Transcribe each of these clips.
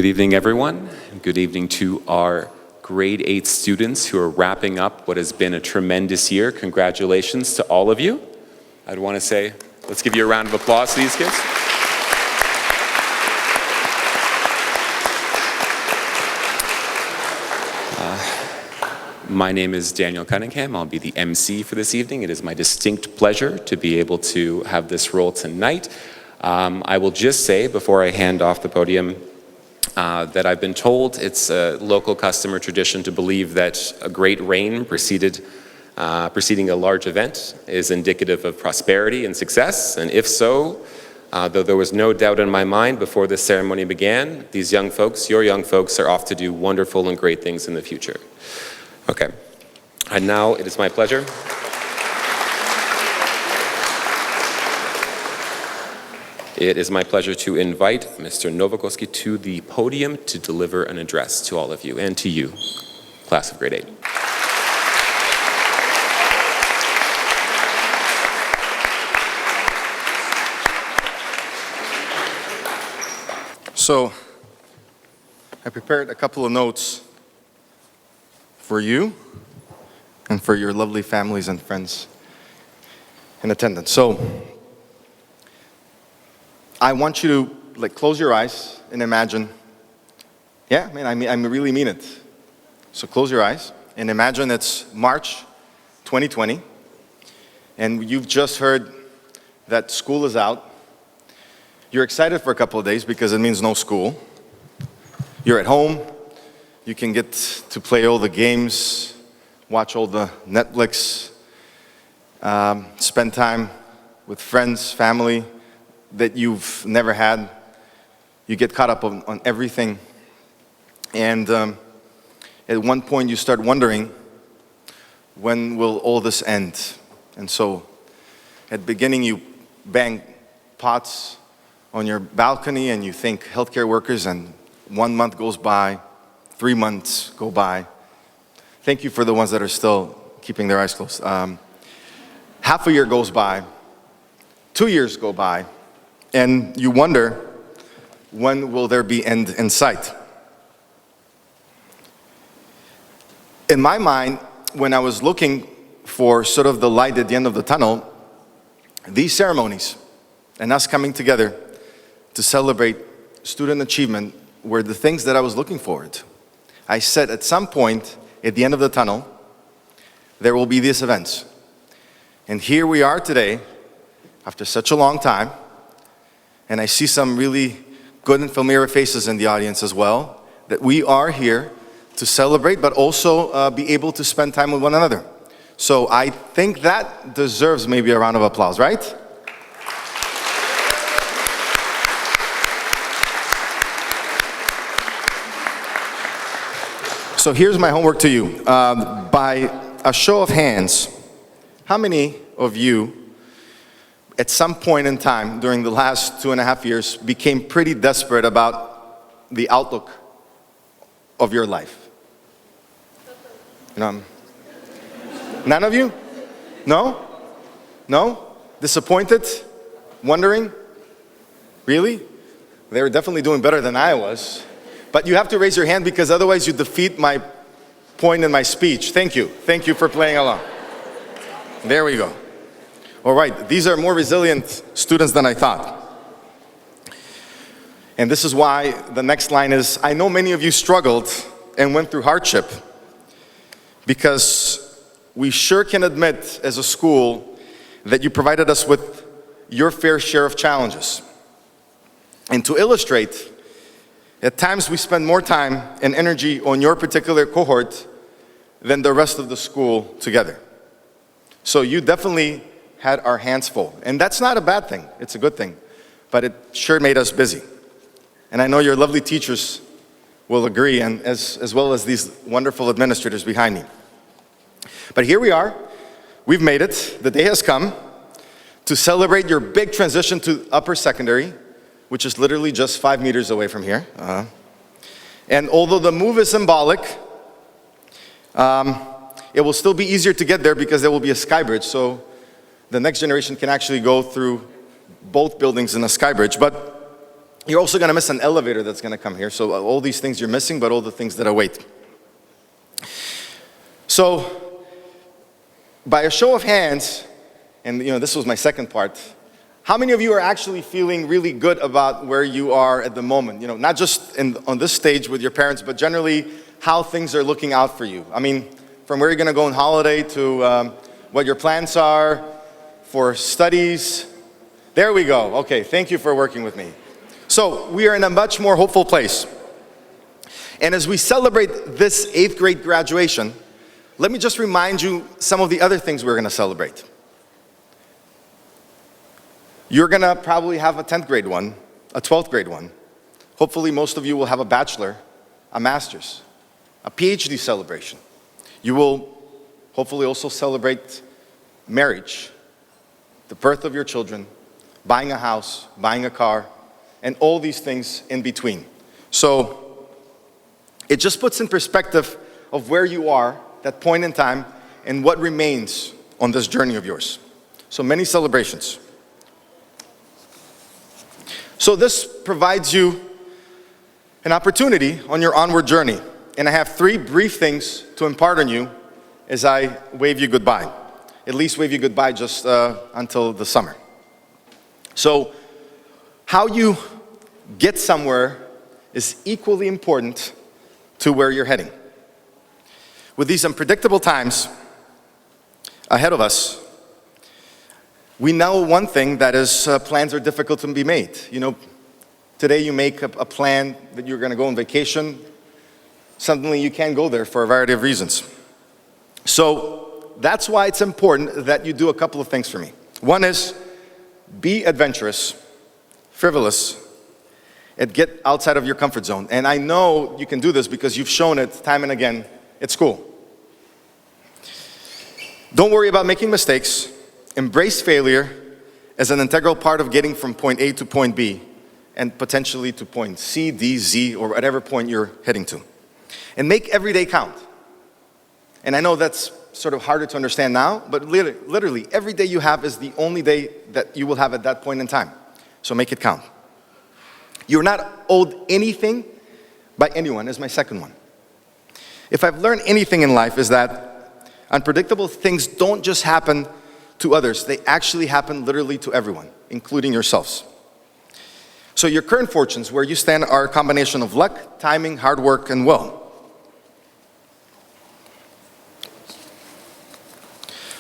Good evening, everyone. Good evening to our grade 8 students who are wrapping up what has been a tremendous year. Congratulations to all of you. I'd want to say, let's give you a round of applause to these kids. My name is Daniel Cunningham. I'll be the MC for this evening. It is my distinct pleasure to be able to have this role tonight. I will just say, before I hand off the podium, that I've been told it's a local custom or tradition to believe that a great rain preceding a large event is indicative of prosperity and success. And if so, though there was no doubt in my mind before this ceremony began, these young folks, your young folks, are off to do wonderful and great things in the future. Okay, and now it is my pleasure. It is my pleasure to invite Mr. Nowakoski to the podium to deliver an address to all of you and to you, class of grade 8. So, I prepared a couple of notes for you and for your lovely families and friends in attendance. So, I want you to close your eyes and imagine. Yeah, I really mean it. So close your eyes and imagine it's March 2020 and you've just heard that school is out. You're excited for a couple of days because it means no school. You're at home. You can get to play all the games, watch all the Netflix, spend time with friends, family that you've never had. You get caught up on everything. And at one point you start wondering, when will all this end? And so at the beginning you bang pots on your balcony and you think healthcare workers, and 1 month goes by, 3 months go by. Thank you for the ones that are still keeping their eyes closed. Half a year goes by, 2 years go by, and you wonder, when will there be end in sight? In my mind, when I was looking for sort of the light at the end of the tunnel, these ceremonies and us coming together to celebrate student achievement were the things that I was looking forward to. I said at some point at the end of the tunnel, there will be these events. And here we are today, after such a long time, and I see some really good and familiar faces in the audience as well, that we are here to celebrate, but also be able to spend time with one another. So I think that deserves maybe a round of applause, right? So here's my homework to you. By a show of hands, how many of you at some point in time during the last 2.5 years became pretty desperate about the outlook of your life? None of you? No? No? Disappointed? Wondering? Really? They were definitely doing better than I was. But you have to raise your hand because otherwise you defeat my point in my speech. Thank you. Thank you for playing along. There we go. All right, these are more resilient students than I thought. And this is why the next line is, I know many of you struggled and went through hardship, because we sure can admit as a school that you provided us with your fair share of challenges. And to illustrate, at times we spend more time and energy on your particular cohort than the rest of the school together. So you definitely had our hands full. And that's not a bad thing, it's a good thing. But it sure made us busy. And I know your lovely teachers will agree, and as well as these wonderful administrators behind me. But here we are, we've made it, the day has come to celebrate your big transition to upper secondary, which is literally just 5 meters away from here. And although the move is symbolic, it will still be easier to get there because there will be a sky bridge, so the next generation can actually go through both buildings in a sky bridge. But You're also going to miss an elevator that's going to come here. So all these things you're missing, but all the things that await. So by a show of hands, and this was my second part, how many of you are actually feeling really good about where you are at the moment? Not just on this stage with your parents, but generally how things are looking out for you. I mean, from where you're going to go on holiday to what your plans are for studies. There we go. Okay, thank you for working with me. So we are in a much more hopeful place. And as we celebrate this 8th grade graduation, let me just remind you some of the other things we're going to celebrate. You're going to probably have a 10th grade one, a 12th grade one. Hopefully most of you will have a bachelor, a master's, a PhD celebration. You will hopefully also celebrate marriage, the birth of your children, buying a house, buying a car, and all these things in between. So it just puts in perspective of where you are, that point in time, and what remains on this journey of yours. So many celebrations. So this provides you an opportunity on your onward journey. And I have 3 brief things to impart on you as I wave you goodbye. At least wave you goodbye just until the summer. So how you get somewhere is equally important to where you're heading. With these unpredictable times ahead of us, we know one thing, that is plans are difficult to be made. Today you make a plan that you're going to go on vacation. Suddenly you can't go there for a variety of reasons. So that's why it's important that you do a couple of things for me. One is be adventurous, frivolous, and get outside of your comfort zone. And I know you can do this because you've shown it time and again at school. Don't worry about making mistakes. Embrace failure as an integral part of getting from point A to point B and potentially to point C, D, Z, or whatever point you're heading to. And make every day count. And I know that's sort of harder to understand now, but literally every day you have is the only day that you will have at that point in time. So make it count. You're not owed anything by anyone, is my second one. If I've learned anything in life, is that unpredictable things don't just happen to others, they actually happen literally to everyone, including yourselves. So your current fortunes, where you stand, are a combination of luck, timing, hard work, and will.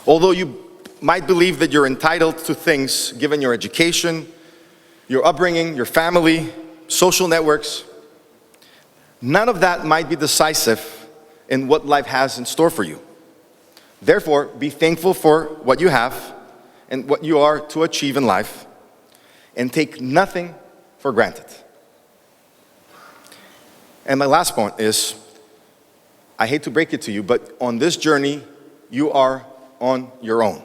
Although you might believe that you're entitled to things given your education, your upbringing, your family, social networks, none of that might be decisive in what life has in store for you. Therefore, be thankful for what you have and what you are to achieve in life, and take nothing for granted. And my last point is, I hate to break it to you, but on this journey, you are on your own.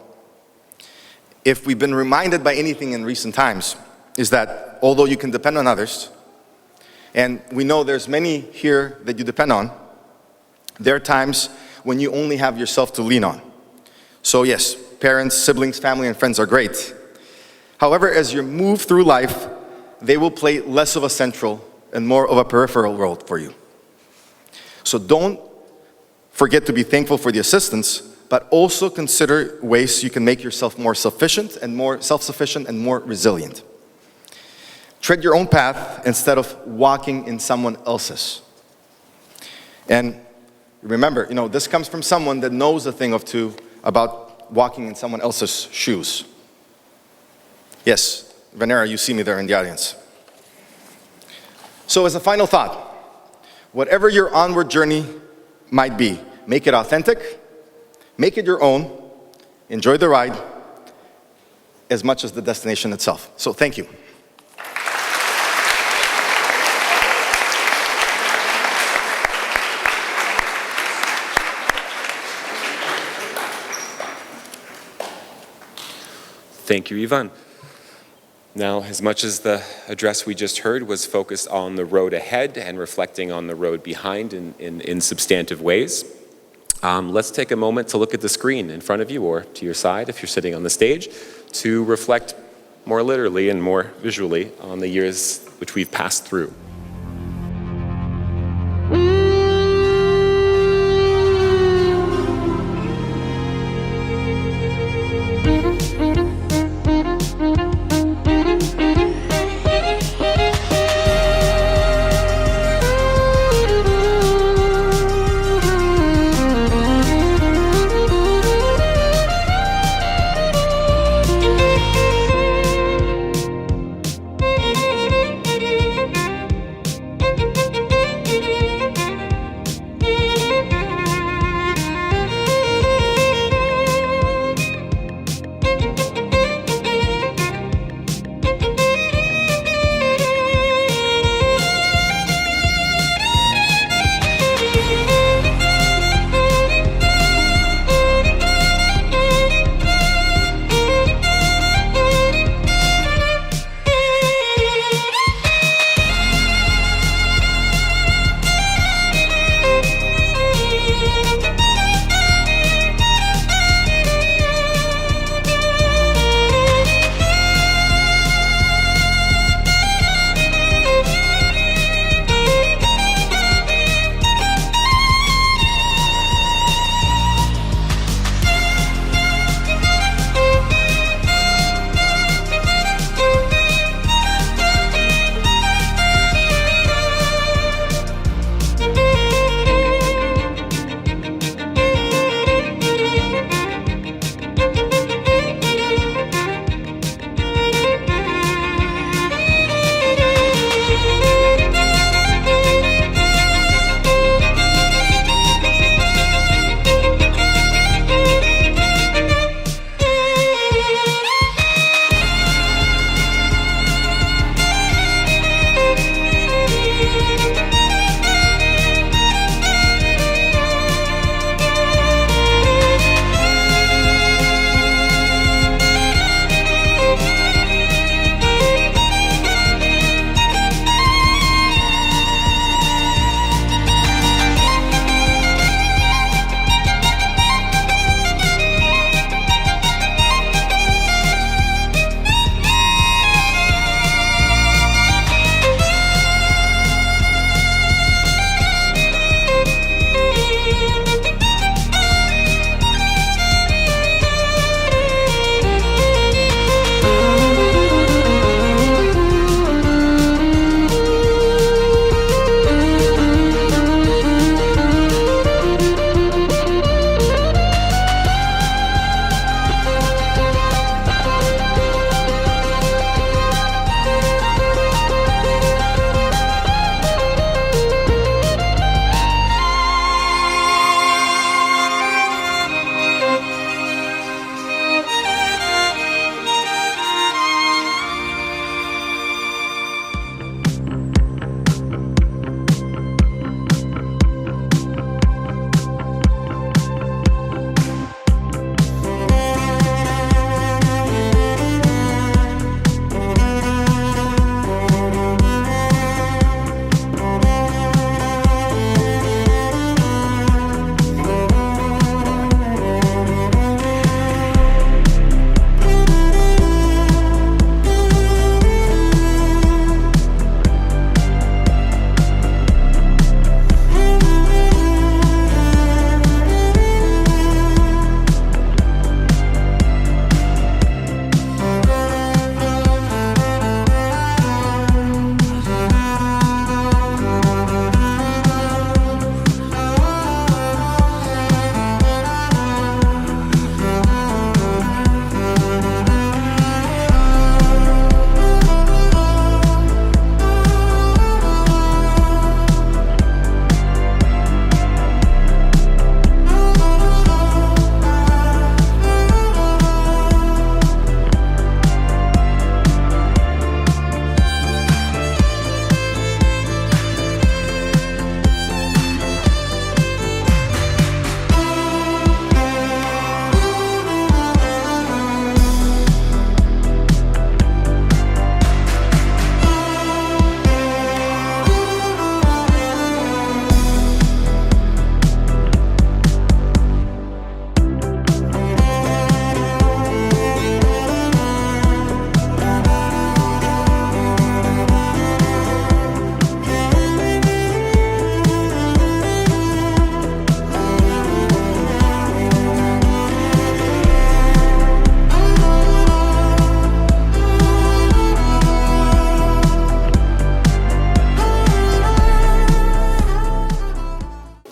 If we've been reminded by anything in recent times, is that although you can depend on others, and we know there's many here that you depend on, there are times when you only have yourself to lean on. So yes, parents, siblings, family, and friends are great. However, as you move through life, they will play less of a central and more of a peripheral role for you. So don't forget to be thankful for the assistance, but also consider ways you can make yourself more sufficient and more self-sufficient and more resilient. Tread your own path instead of walking in someone else's. And remember, this comes from someone that knows a thing or two about walking in someone else's shoes. Yes, Venera, you see me there in the audience. So as a final thought, whatever your onward journey might be, make it authentic, make it your own, enjoy the ride as much as the destination itself. So thank you. Thank you, Ivan. Now, as much as the address we just heard was focused on the road ahead and reflecting on the road behind in substantive ways, let's take a moment to look at the screen in front of you or to your side if you're sitting on the stage to reflect more literally and more visually on the years which we've passed through.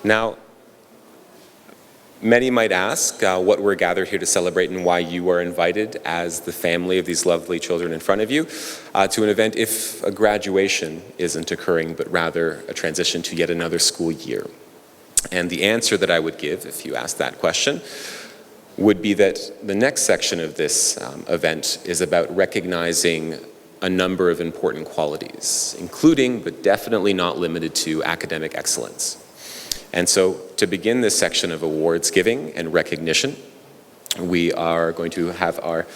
Now, many might ask what we're gathered here to celebrate and why you are invited as the family of these lovely children in front of you to an event if a graduation isn't occurring, but rather a transition to yet another school year. And the answer that I would give, if you ask that question, would be that the next section of this event is about recognizing a number of important qualities, including, but definitely not limited to, academic excellence. And so, to begin this section of awards giving and recognition, we are going to have our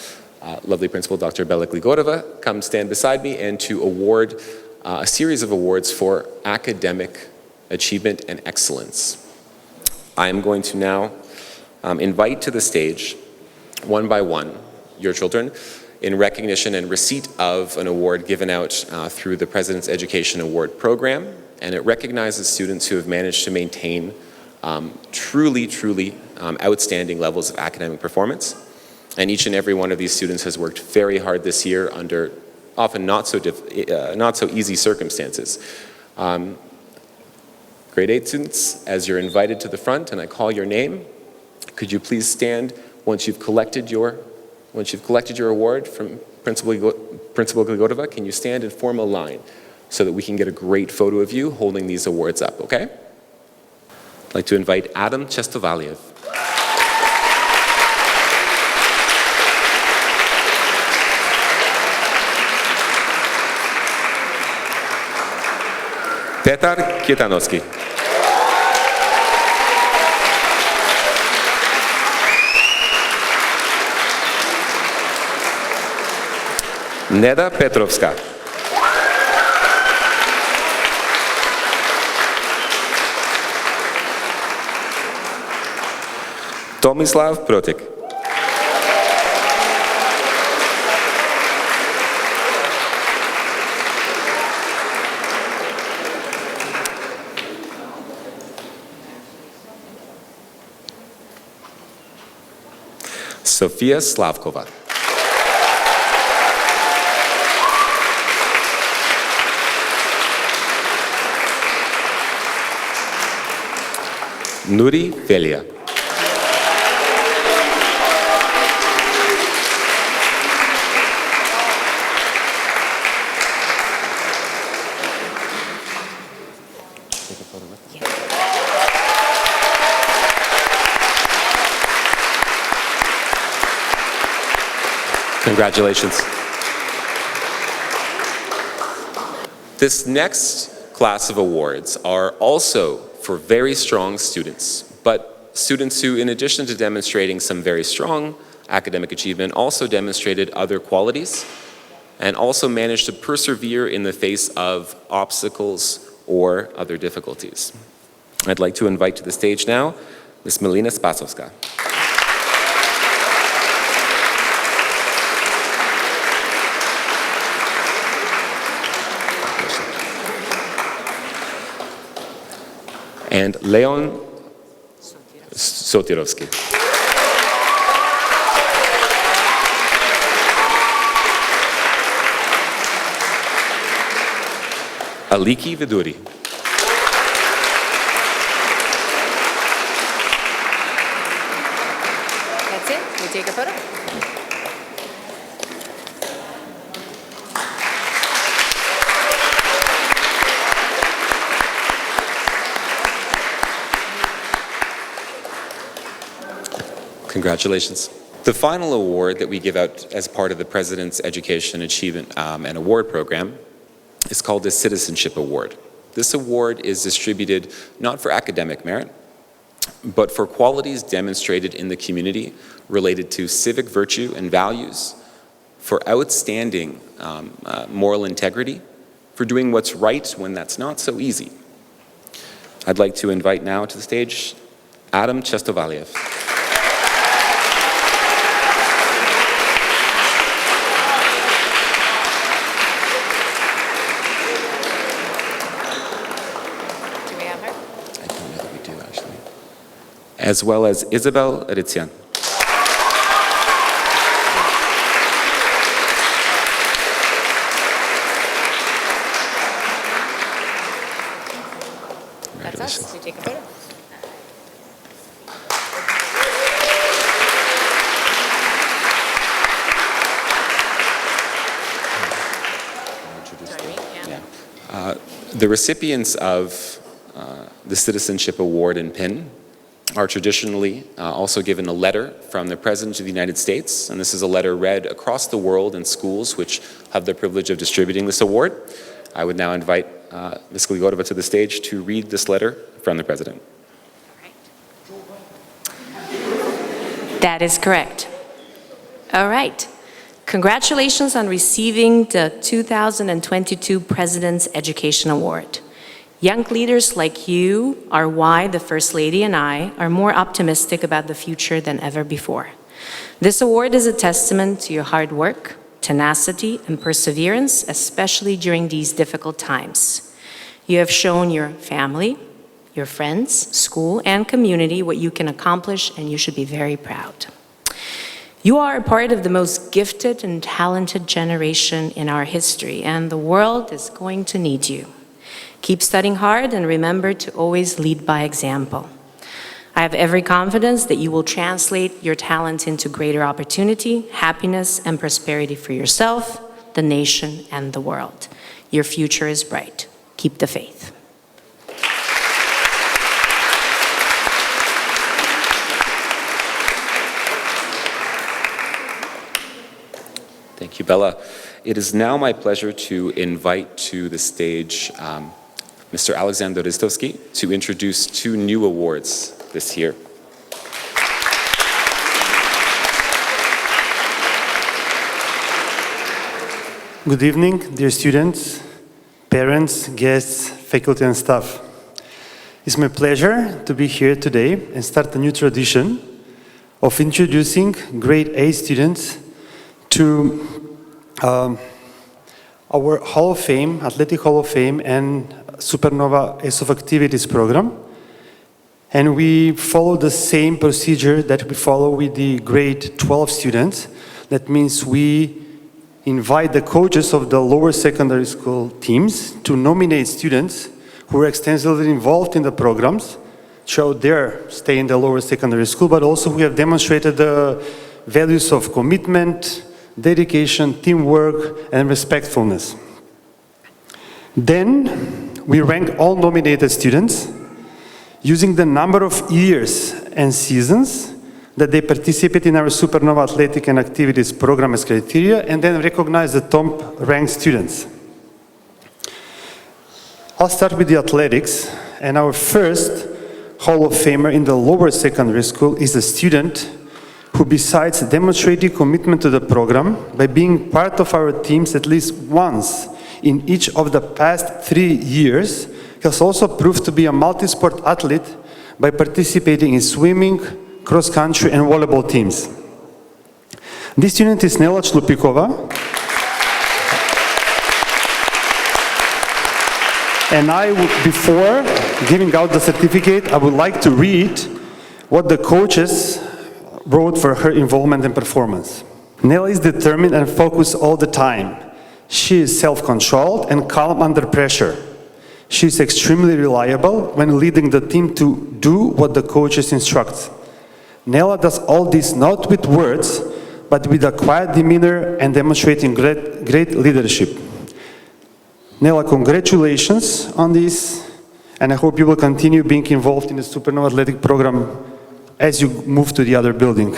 lovely principal, Dr. Bella Gligorova, come stand beside me and to award a series of awards for academic achievement and excellence. I am going to now invite to the stage, one by one, your children in recognition and receipt of an award given out through the President's Education Award Program, and it recognizes students who have managed to maintain truly outstanding levels of academic performance. And each and every one of these students has worked very hard this year under often not so easy circumstances. Grade 8 students, as you're invited to the front and I call your name, could you please stand once you've collected your award from Principal Gligorova? Can you stand and form a line so that we can get a great photo of you holding these awards up, okay? I'd like to invite Adam Chestovaliev. Petar Kietanowski. Neda Petrovska. Tomislav Protek. Sofia Slavkova. Nuri Velia. Congratulations. This next class of awards are also for very strong students, but students who, in addition to demonstrating some very strong academic achievement, also demonstrated other qualities and also managed to persevere in the face of obstacles or other difficulties. I'd like to invite to the stage now Ms. Melina Spasovska. And Leon Sotirovsky. Aliki Viduri. That's it? We take a photo? Congratulations. The final award that we give out as part of the President's Education Achievement and Award Program is called the Citizenship Award. This award is distributed not for academic merit, but for qualities demonstrated in the community related to civic virtue and values, for outstanding moral integrity, for doing what's right when that's not so easy. I'd like to invite now to the stage Adam Chestovaliev. As well as Isabel Ritzian. That's us. We take a photo. The recipients of the Citizenship Award and PIN are traditionally also given a letter from the President of the United States, and this is a letter read across the world in schools which have the privilege of distributing this award. I would now invite Ms. Gligorova to the stage to read this letter from the President. That is correct. All right. Congratulations on receiving the 2022 President's Education Award. Young leaders like you are why the First Lady and I are more optimistic about the future than ever before. This award is a testament to your hard work, tenacity, and perseverance, especially during these difficult times. You have shown your family, your friends, school, and community what you can accomplish, and you should be very proud. You are a part of the most gifted and talented generation in our history, and the world is going to need you. Keep studying hard and remember to always lead by example. I have every confidence that you will translate your talent into greater opportunity, happiness, and prosperity for yourself, the nation, and the world. Your future is bright. Keep the faith. Thank you, Bella. It is now my pleasure to invite to the stage Mr. Alexander Ristovsky to introduce two new awards this year. Good evening, dear students, parents, guests, faculty, and staff. It's my pleasure to be here today and start a new tradition of introducing grade A students to our Hall of Fame, Athletic Hall of Fame, and Supernova Ace of Activities program. And we follow the same procedure that we follow with the grade 12 students. That means we invite the coaches of the lower secondary school teams to nominate students who are extensively involved in the programs, show their stay in the lower secondary school, but also who have demonstrated the values of commitment, dedication, teamwork, and respectfulness. Then we rank all nominated students using the number of years and seasons that they participate in our Supernova Athletic and Activities program as criteria, and then recognize the top-ranked students. I'll start with the athletics, and our first Hall of Famer in the lower secondary school is a student who, besides demonstrating commitment to the program by being part of our teams at least once in each of the past 3 years, has also proved to be a multi-sport athlete by participating in swimming, cross-country, and volleyball teams. This student is Nela Chlupikova. And before giving out the certificate, I would like to read what the coaches wrote for her involvement and performance. Nela is determined and focused all the time. She is self-controlled and calm under pressure. She is extremely reliable when leading the team to do what the coaches instruct. Nela does all this not with words, but with a quiet demeanor and demonstrating great leadership. Nela, congratulations on this, and I hope you will continue being involved in the Supernova Athletic program as you move to the other building.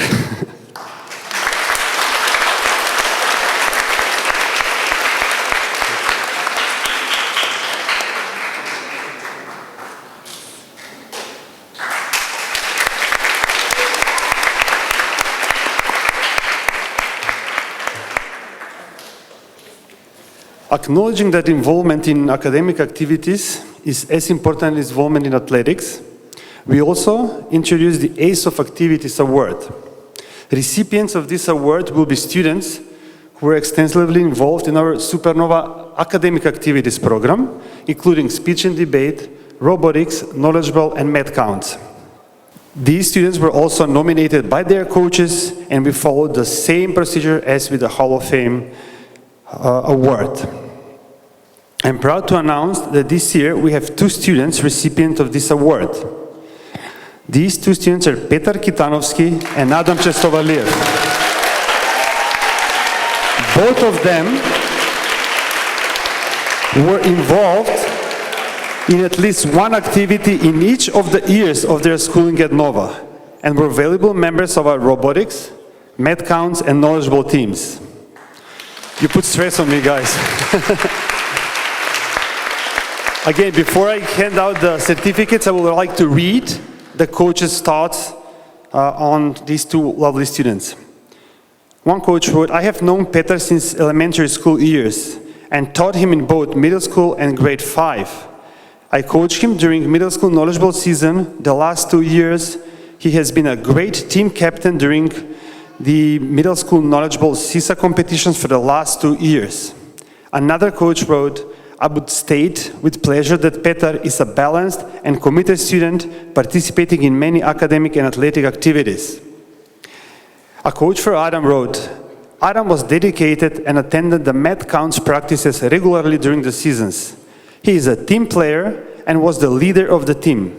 Acknowledging that involvement in academic activities is as important as involvement in athletics, we also introduced the Ace of Activities Award. Recipients of this award will be students who are extensively involved in our Supernova academic activities program, including speech and debate, robotics, knowledgeable, and math counts. These students were also nominated by their coaches, and we followed the same procedure as with the Hall of Fame award. I'm proud to announce that this year we have 2 students recipients of this award. These 2 students are Petar Kitanovsky and Adam Chestovaliev. Both of them were involved in at least one activity in each of the years of their schooling at Nova, and were valuable members of our robotics, math counts, and knowledgeable teams. You put stress on me, guys. Again, before I hand out the certificates, I would like to read the coach's thoughts on these two lovely students. One coach wrote, "I have known Petar since elementary school years and taught him in both middle school and grade 5. I coached him during middle school knowledgeable season. The last 2 years, he has been a great team captain during the middle school knowledgeable CISA competitions for the last 2 years." Another coach wrote, "I would state with pleasure that Petar is a balanced and committed student participating in many academic and athletic activities." A coach for Adam wrote, "Adam was dedicated and attended the math counts practices regularly during the seasons. He is a team player and was the leader of the team.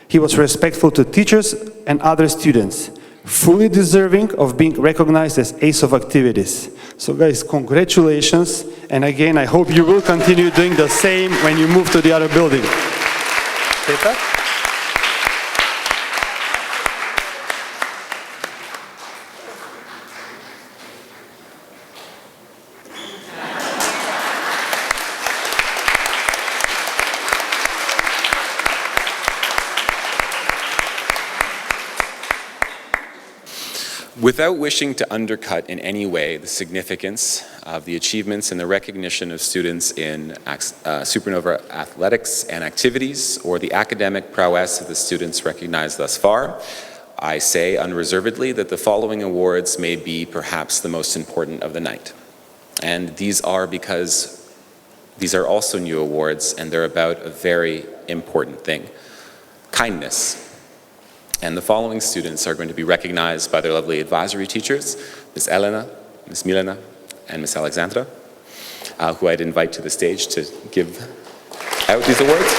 He was respectful to teachers and other students, fully deserving of being recognized as ace of activities." So guys, congratulations. And again, I hope you will continue doing the same when you move to the other building. Petar? Without wishing to undercut in any way the significance of the achievements and the recognition of students in Supernova athletics and activities, or the academic prowess of the students recognized thus far, I say unreservedly that the following awards may be perhaps the most important of the night. And these are because these are also new awards, and they're about a very important thing: kindness. And the following students are going to be recognized by their lovely advisory teachers, Ms. Elena, Ms. Milena, and Ms. Alexandra, who I'd invite to the stage to give out these awards.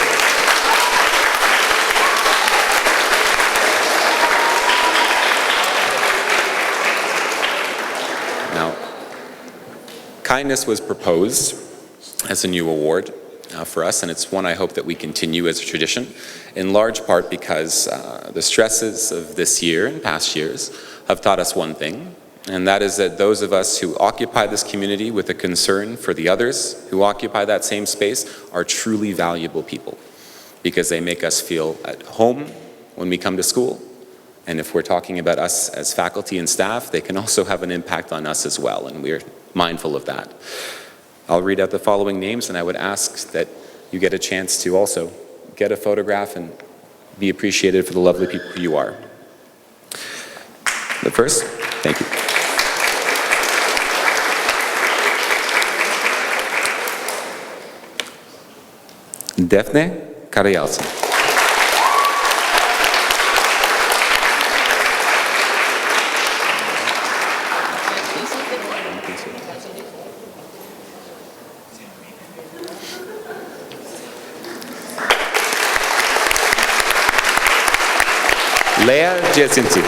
Now, kindness was proposed as a new award for us, and it's one I hope that we continue as a tradition, in large part because the stresses of this year and past years have taught us one thing, and that is that those of us who occupy this community with a concern for the others who occupy that same space are truly valuable people, because they make us feel at home when we come to school. And if we're talking about us as faculty and staff, they can also have an impact on us as well, and we're mindful of that. I'll read out the following names, and I would ask that you get a chance to also get a photograph and be appreciated for the lovely people who you are. But first, thank you. Daphne Karayalson. Leah Jacinti.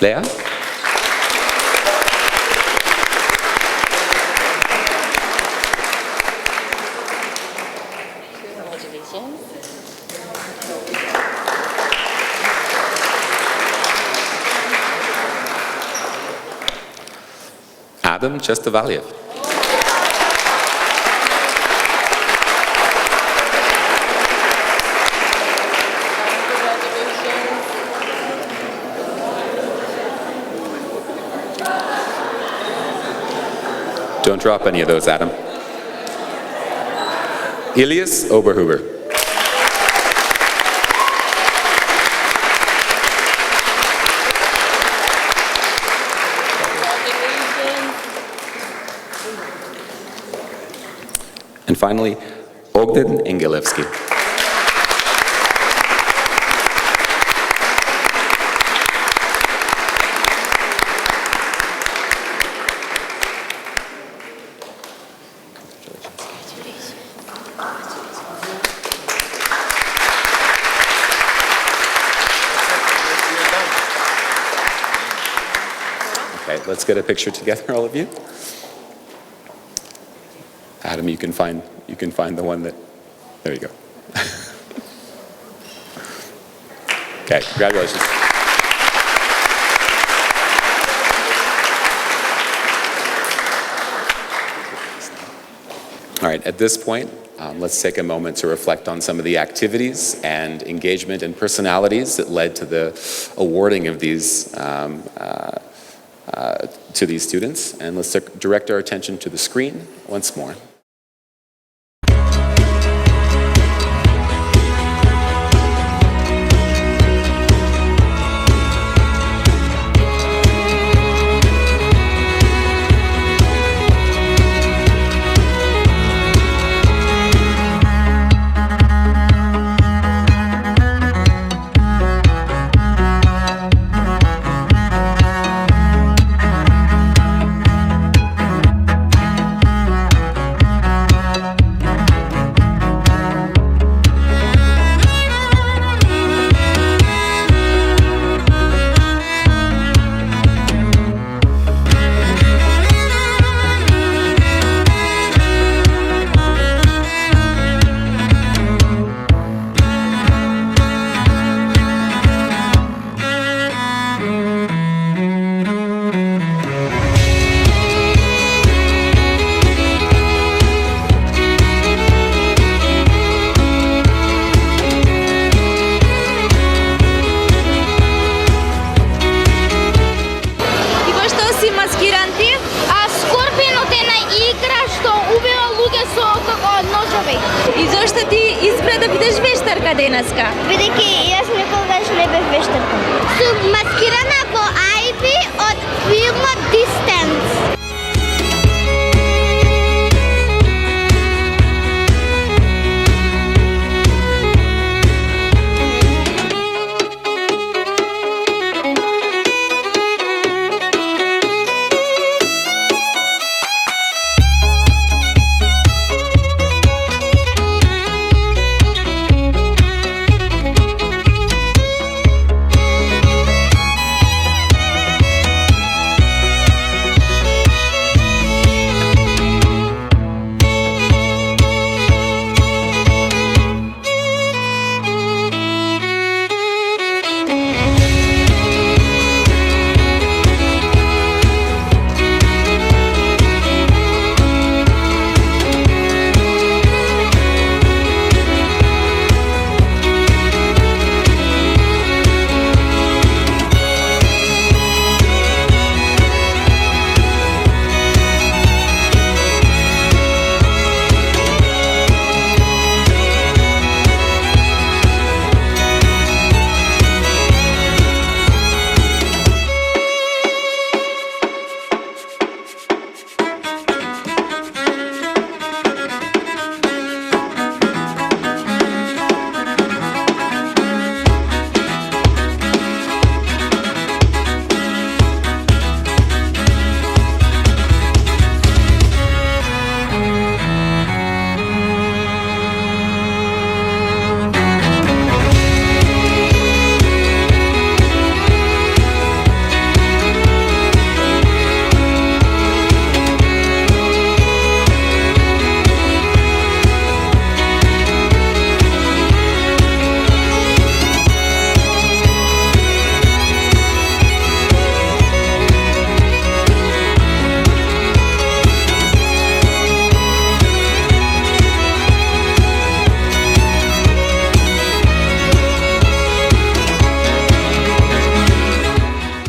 Leah? Adam Chestovaliev. Don't drop any of those, Adam. Elias Oberhuber. And finally, Ogden Engelevsky. Okay, let's get a picture together, all of you. Adam, you can find you can find the one that, there you go. Okay, congratulations. All right, at this point, let's take a moment to reflect on some of the activities and engagement and personalities that led to the awarding of these to these students. And let's direct our attention to the screen once more. И зошто ти избра да бидеш вештарка денеска? Бидејќи јас никогаш не бев вештарка. Сум маскирана во Ајби од филмот Distance.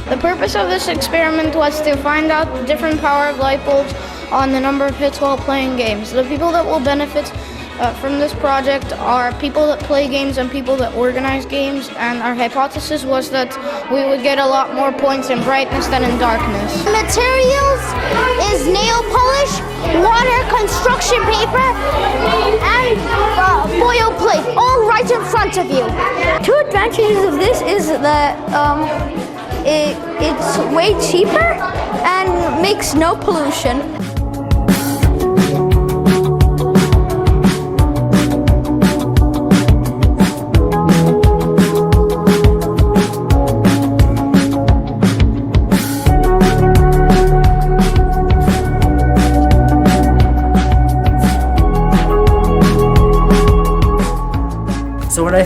The purpose of this experiment was to find out the different power of light bulbs on the number of hits while playing games. The people that will benefit from this project are people that play games and people that organize games, and our hypothesis was that we would get a lot more points in brightness than in darkness. Materials is nail polish, water, construction paper, and foil plate, all right in front of you. Two advantages of this is that it's way cheaper and makes no pollution.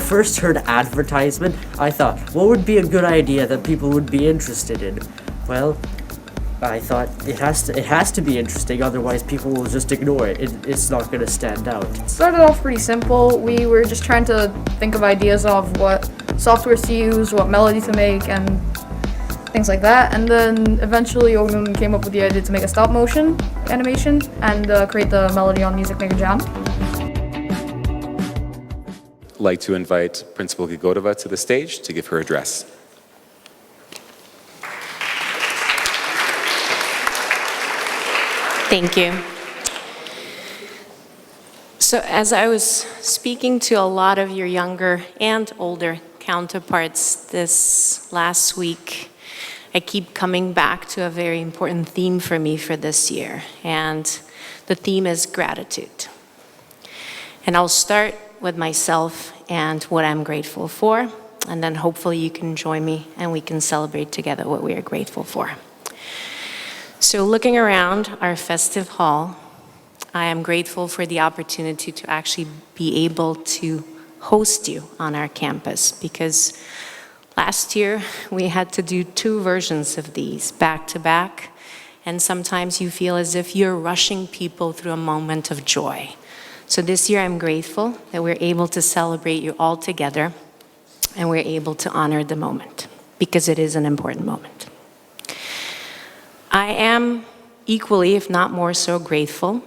first heard advertisement, I thought, what would be a good idea that people would be interested in? Well, I thought it has to be interesting, otherwise people will just ignore it. It's not going to stand out. It started off pretty simple. We were just trying to think of ideas of what software to use, what melody to make, and things like that. And then eventually Ogun came up with the idea to make a stop motion animation and create the melody on Music Maker Jam. Like to invite Principal Gigodova to the stage to give her address. Thank you. So as I was speaking to a lot of your younger and older counterparts this last week, I keep coming back to a very important theme for me for this year, and the theme is gratitude. And I'll start with myself and what I'm grateful for, and then hopefully you can join me and we can celebrate together what we are grateful for. So looking around our festive hall, I am grateful for the opportunity to actually be able to host you on our campus, because last year we had to do 2 versions of these back to back, and sometimes you feel as if you're rushing people through a moment of joy. So this year I'm grateful that we're able to celebrate you all together and we're able to honor the moment, because it is an important moment. I am equally, if not more so, grateful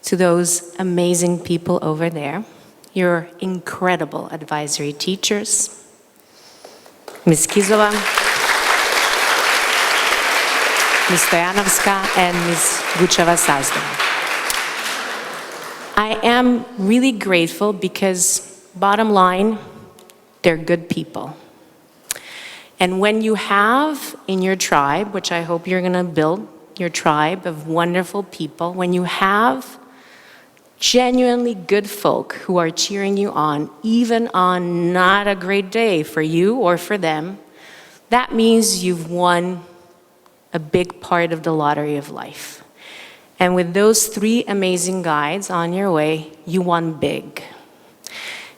to those amazing people over there, your incredible advisory teachers, Ms. Kizova, Ms. Stoyanovska, and Ms. Gucheva-Sazdova. I am really grateful because, bottom line, they're good people. And when you have in your tribe, which I hope you're going to build, your tribe of wonderful people, when you have genuinely good folk who are cheering you on, even on not a great day for you or for them, that means you've won a big part of the lottery of life. And with those 3 amazing guides on your way, you won big.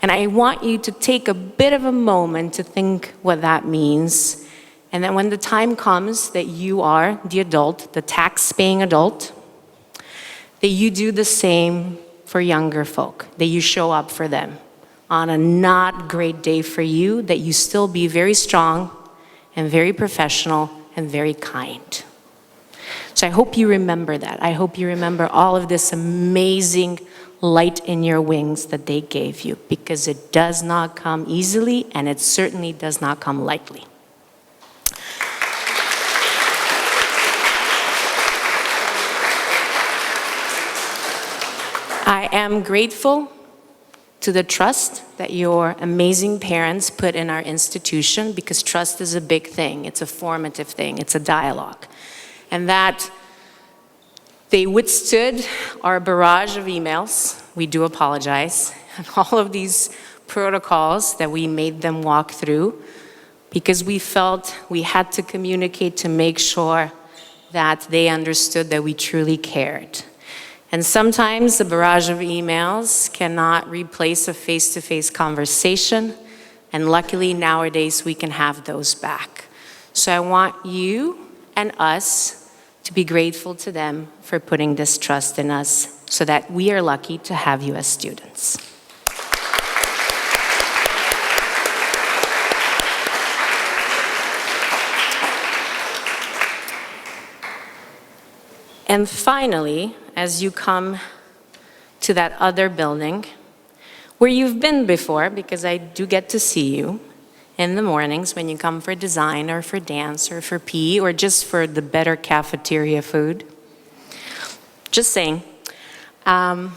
And I want you to take a bit of a moment to think what that means. And then when the time comes that you are the adult, the tax-paying adult, that you do the same for younger folk, that you show up for them on a not great day for you, that you still be very strong and very professional and very kind. So I hope you remember that. I hope you remember all of this amazing light in your wings that they gave you, because it does not come easily and it certainly does not come lightly. I am grateful to the trust that your amazing parents put in our institution, because trust is a big thing. It's a formative thing. It's a dialogue. And that they withstood our barrage of emails. We do apologize. And all of these protocols that we made them walk through, because we felt we had to communicate to make sure that they understood that we truly cared. And sometimes the barrage of emails cannot replace a face-to-face conversation, and luckily nowadays we can have those back. So I want you and us to be grateful to them for putting this trust in us, so that we are lucky to have you as students. And finally, as you come to that other building where you've been before, because I do get to see you in the mornings when you come for design or for dance or for PE or just for the better cafeteria food. Just saying. I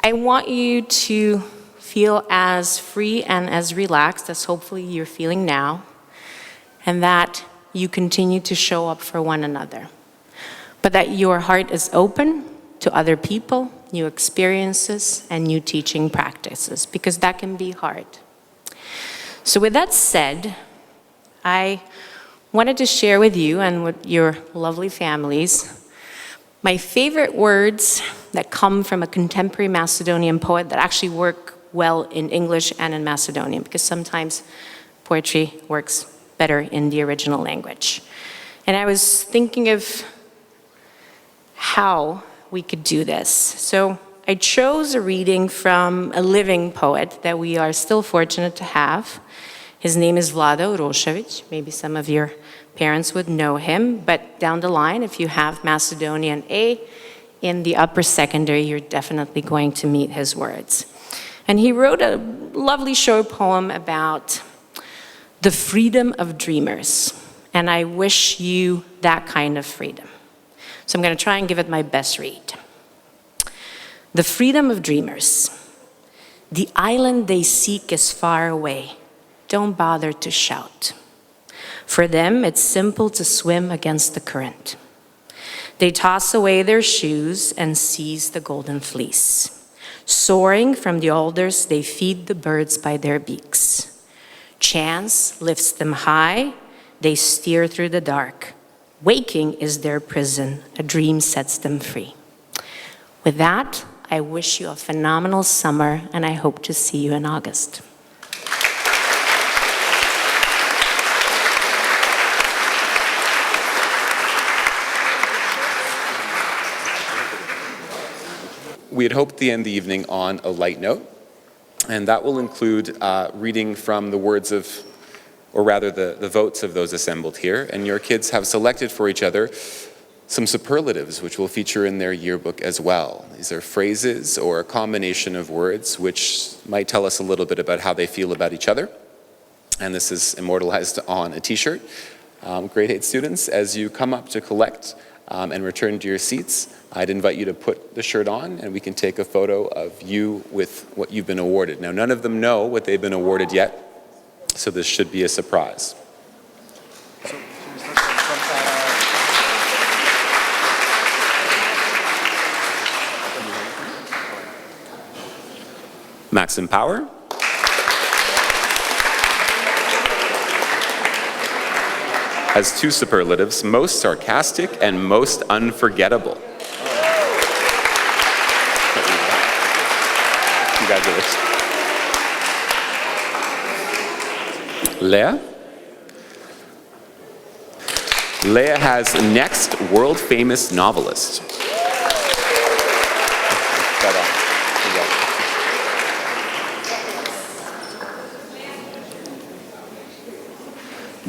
want you to feel as free and as relaxed as hopefully you're feeling now, and that you continue to show up for one another. But that your heart is open to other people, new experiences, and new teaching practices, because that can be hard. So with that said, I wanted to share with you and with your lovely families my favorite words that come from a contemporary Macedonian poet that actually work well in English and in Macedonian, because sometimes poetry works better in the original language. And I was thinking of how we could do this. So I chose a reading from a living poet that we are still fortunate to have. His name is Vlado Urošević. Maybe some of your parents would know him, but down the line, if you have Macedonian A in the upper secondary, you're definitely going to meet his words. And he wrote a lovely short poem about the freedom of dreamers. And I wish you that kind of freedom. So I'm going to try and give it my best read. The freedom of dreamers. The island they seek is far away. Don't bother to shout. For them, it's simple to swim against the current. They toss away their shoes and seize the golden fleece. Soaring from the alders, they feed the birds by their beaks. Chance lifts them high, they steer through the dark. Waking is their prison, a dream sets them free. With that, I wish you a phenomenal summer, and I hope to see you in August. We had hoped to end the evening on a light note, and that will include reading from the words of, or rather the votes of those assembled here, and your kids have selected for each other some superlatives which will feature in their yearbook as well. These are phrases or a combination of words which might tell us a little bit about how they feel about each other, and this is immortalized on a t-shirt. Grade 8 students, as you come up to collect and return to your seats, I'd invite you to put the shirt on and we can take a photo of you with what you've been awarded. Now, none of them know what they've been awarded yet, so this should be a surprise. Maxim Power. Has two superlatives, most sarcastic and most unforgettable. Congratulations. Leah? Leah has next world-famous novelist.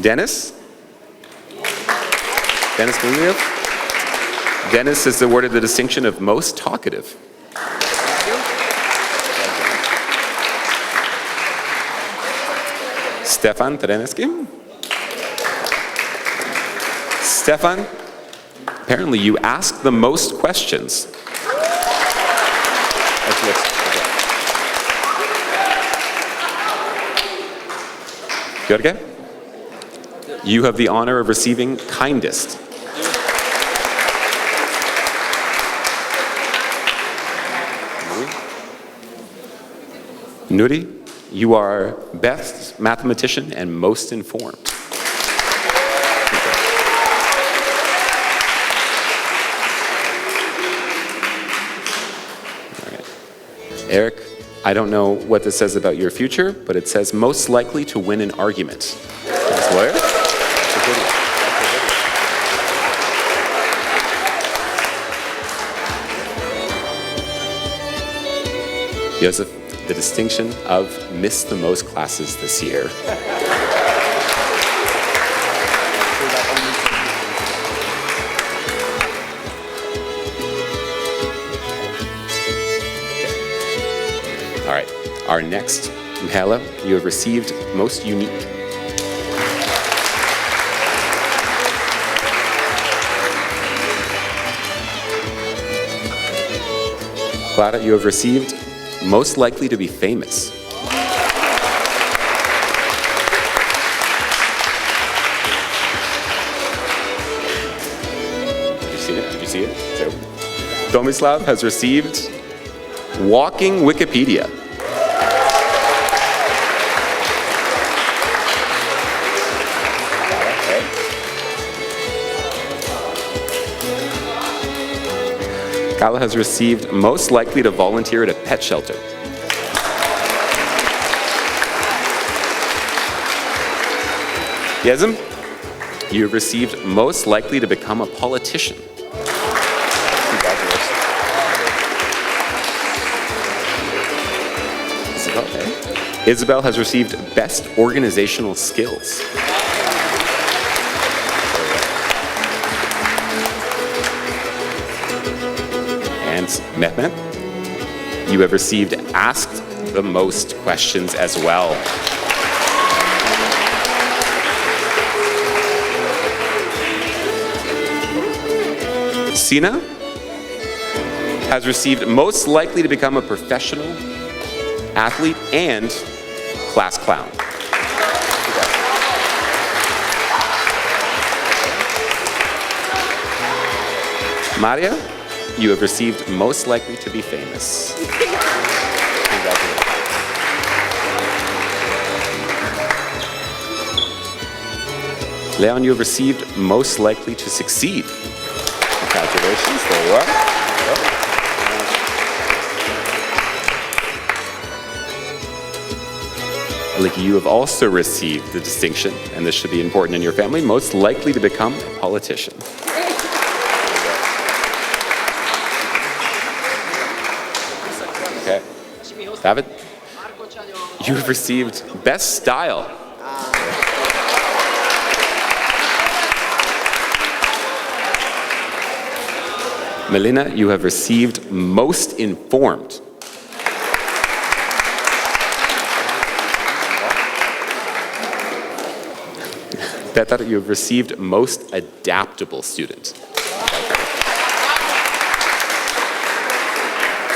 Dennis? Dennis Munoz? Dennis is awarded the distinction of most talkative. Stefan Treneski. Stefan, apparently you ask the most questions. Jorge, you have the honor of receiving kindest. Nuri, you are best mathematician and most informed. All right. Eric, I don't know what this says about your future, but it says most likely to win an argument. Lawyer? Joseph, the distinction of missed the most classes this year. All right, our next, Mihaela, you have received most unique. Clara, you have received most likely to be famous. Did you see it? Did you see it? So, Tomislav has received Walking Wikipedia. Kala has received most likely to volunteer at a pet shelter. Yezim, you have received most likely to become a politician. Congratulations. Isabel has received best organizational skills. And Mehmet, you have received asked the most questions as well. Sina has received most likely to become a professional athlete and class clown. Maria, you have received most likely to be famous. Congratulations. Leon, you have received most likely to succeed. Congratulations, there you are. Aliki, you have also received the distinction, and this should be important in your family, most likely to become a politician. Okay. David, you have received best style. Melina, you have received most informed. Petar, you have received most adaptable student.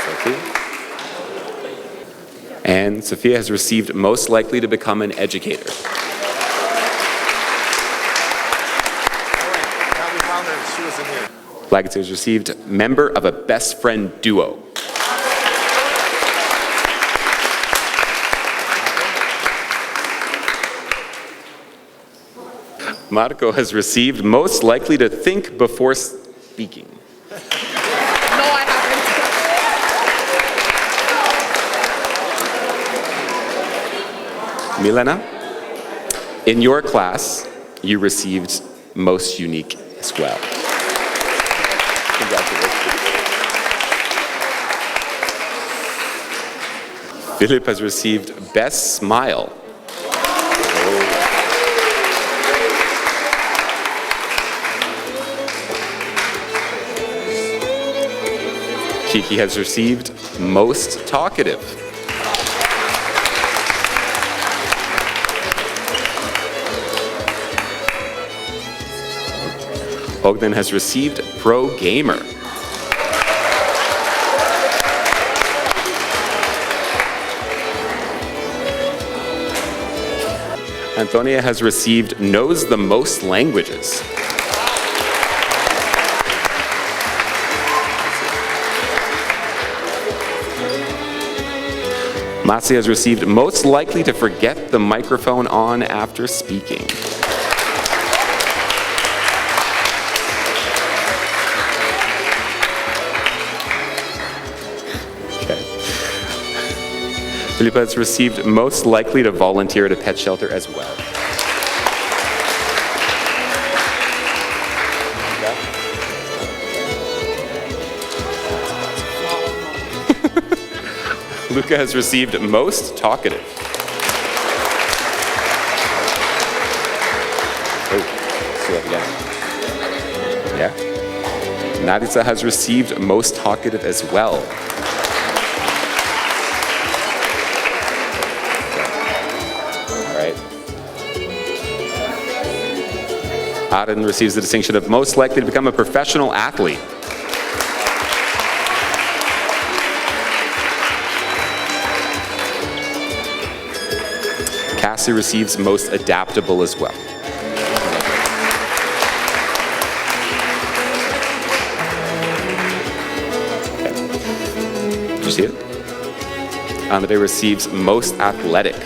Sophie. And Sophia has received most likely to become an educator. Blackett has received member of a best friend duo. Marco has received most likely to think before speaking. No, I haven't. Milena, in your class, you received most unique as well. Congratulations. Philip has received best smile. Kiki has received most talkative. Ogden has received pro gamer. Antonia has received knows the most languages. Matsi has received most likely to forget the microphone on after speaking. Okay. Filipa has received most likely to volunteer at a pet shelter as well. Luca has received most talkative. Oh, see that again. Yeah. Nadisa has received most talkative as well. All right. Aden receives the distinction of most likely to become a professional athlete. Cassie receives most adaptable as well. Okay. Did you see it? Anave receives most athletic.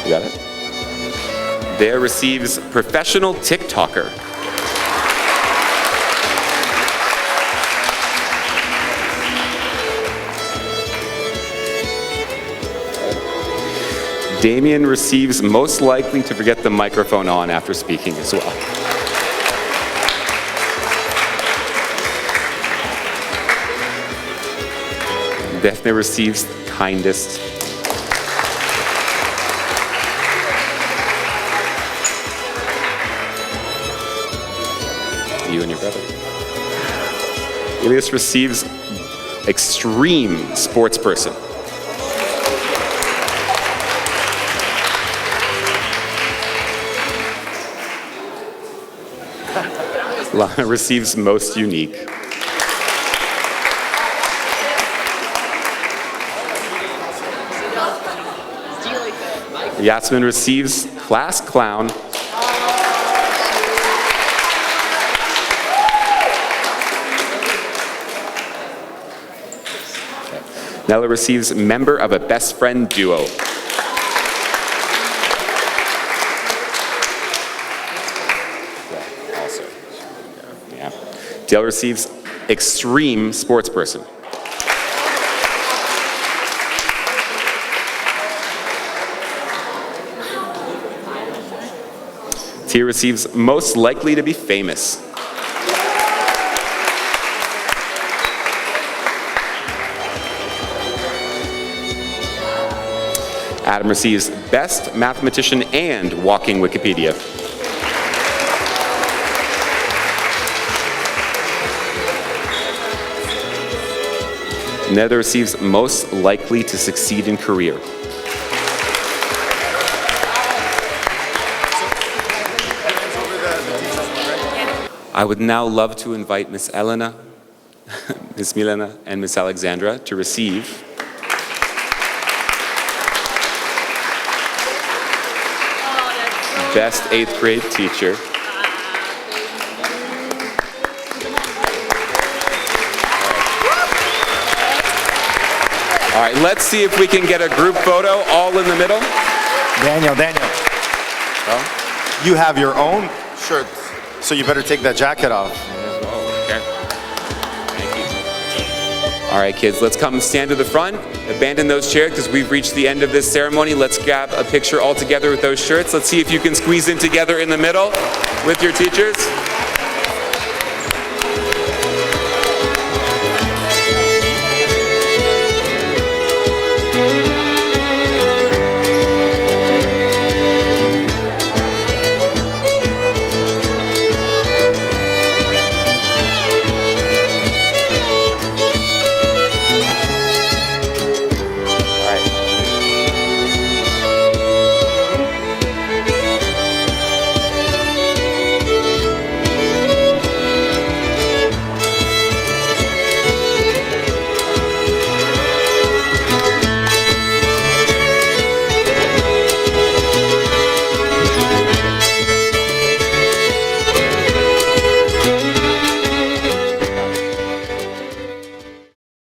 You got it? There receives professional TikToker. Damien receives most likely to forget the microphone on after speaking as well. Daphne receives kindest. You and your brother. Elias receives extreme sports person. Lana receives most unique. Yasmin receives class clown. Nella receives member of a best friend duo. Dale receives extreme sports person. Tia receives most likely to be famous. Adam receives best mathematician and walking Wikipedia. Nether receives most likely to succeed in career. I would now love to invite Miss Elena, Miss Milena, and Miss Alexandra to receive Best 8th Grade Teacher. All right, let's see if we can get a group photo all in the middle. Daniel. Oh, You have your own shirt, so you better take that jacket off. okay. Thank you. All right, kids, let's come stand to the front. Abandon those chairs because we've reached the end of this ceremony. Let's grab a picture all together with those shirts. Let's see if you can squeeze in together in the middle with your teachers.